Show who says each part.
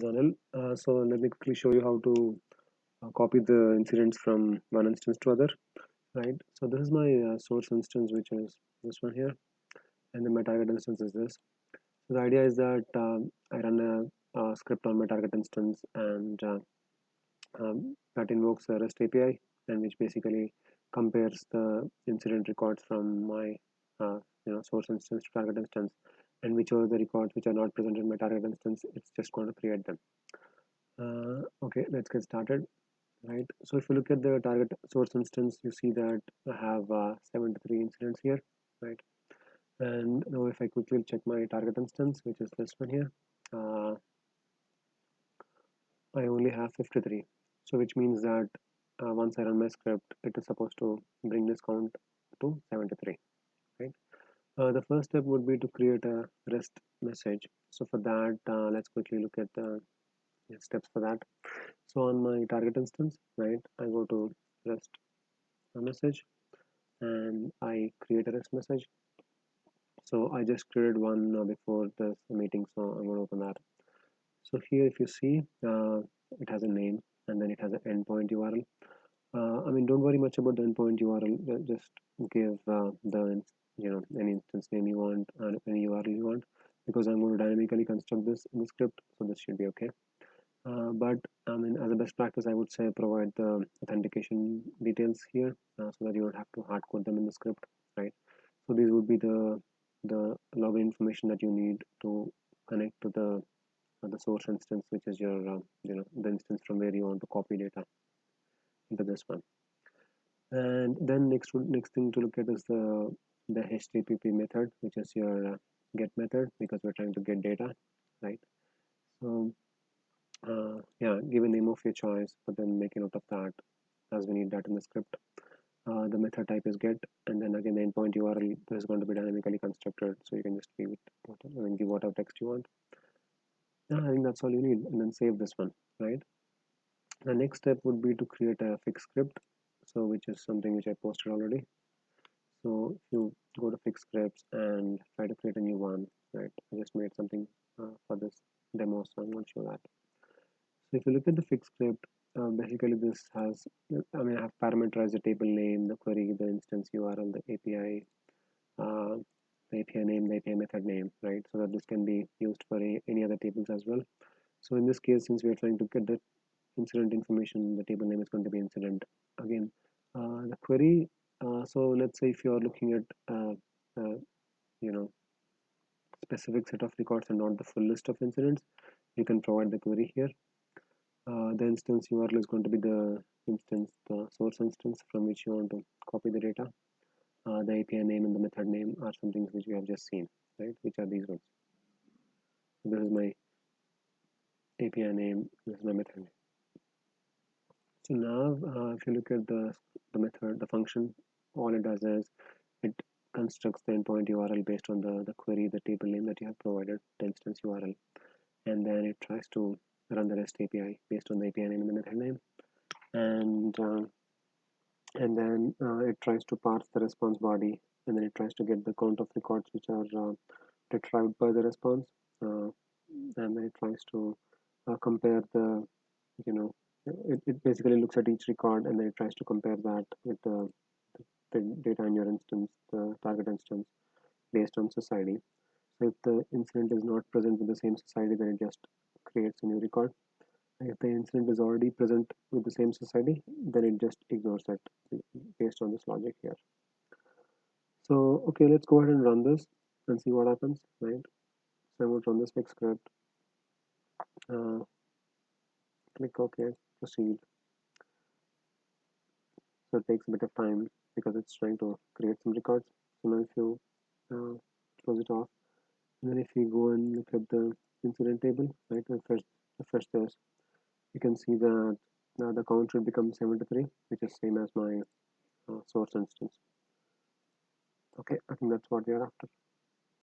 Speaker 1: Anil. So let me quickly show you how to copy the incidents from one instance to other. Right. So this is my source instance, which is this one here, and then my target instance is this. So the idea is that I run a script on my target instance, and that invokes a REST API, and which basically compares the incident records from my source instance to target instance, and whichever the records which are not present in my target instance, it's just going to create them. Okay, let's get started. Right. So if you look at the target source instance, you see that I have 73 incidents here. Right. And now if I quickly check my target instance, which is this one here, I only have 53. So which means that once I run my script, it is supposed to bring this count to 73. Right. The first step would be to create a REST message. So for that, let's quickly look at the steps for that. So on my target instance, right, I go to REST message and I create a REST message. So I just created one before this meeting, so I'm going to open that. So here, if you see, it has a name and then it has an endpoint URL. I mean, don't worry much about the endpoint URL. Just give the any instance name you want and any URL you want, because I'm going to dynamically construct this in the script, so this should be okay. But I mean, as a best practice, I would say provide the authentication details here, so that you don't have to hard code them in the script, right? So these would be the login information that you need to connect to the source instance, which is your the instance from where you want to copy data into this one. And then next thing to look at is the HTTP method, which is your get method, because we're trying to get data, right? So yeah, give a name of your choice, but then make a note of that, as we need that in the script. The method type is get, and then again the endpoint URL is going to be dynamically constructed, so you can just give it give whatever text you want. I think that's all you need, and then save this one, right? The next step would be to create a fix script, so which is something which I posted already. So if you go to fix scripts and try to create a new one, right? I just made something for this demo, so I'm going to show that. So if you look at the fix script, basically this has, I mean, I have parameterized the table name, the query, the instance URL, the API, the API name, the API method name, right? So that this can be used for any other tables as well. So in this case, since we are trying to get the incident information, the table name is going to be incident. Again, the query, so let's say if you are looking at, you know, specific set of records and not the full list of incidents, you can provide the query here. The instance URL is going to be the source instance from which you want to copy the data. The API name and the method name are some things which we have just seen, right? Which are these ones. So this is my API name, this is my method name. So now, if you look at the method, the function, all it does is it constructs the endpoint URL based on the query, the table name that you have provided, the instance URL, and then it tries to run the REST API based on the API name and the method name, and then it tries to parse the response body, and then it tries to get the count of records which are retrieved by the response, and then it tries to compare the, you know, it basically looks at each record and then it tries to compare that with the data in your instance, the target instance, based on society. So if the incident is not present with the same society, then it just creates a new record. If the incident is already present with the same society, then it just ignores that based on this logic here. So, okay, let's go ahead and run this and see what happens, right? So I'm going to run this fix script. Click OK, proceed. So it takes a bit of time because it's trying to create some records. So now if you close it off, and then if you go and look at the incident table, right, refresh this, you can see that the count should become 73, which is same as my source instance. Okay, I think that's what we are after.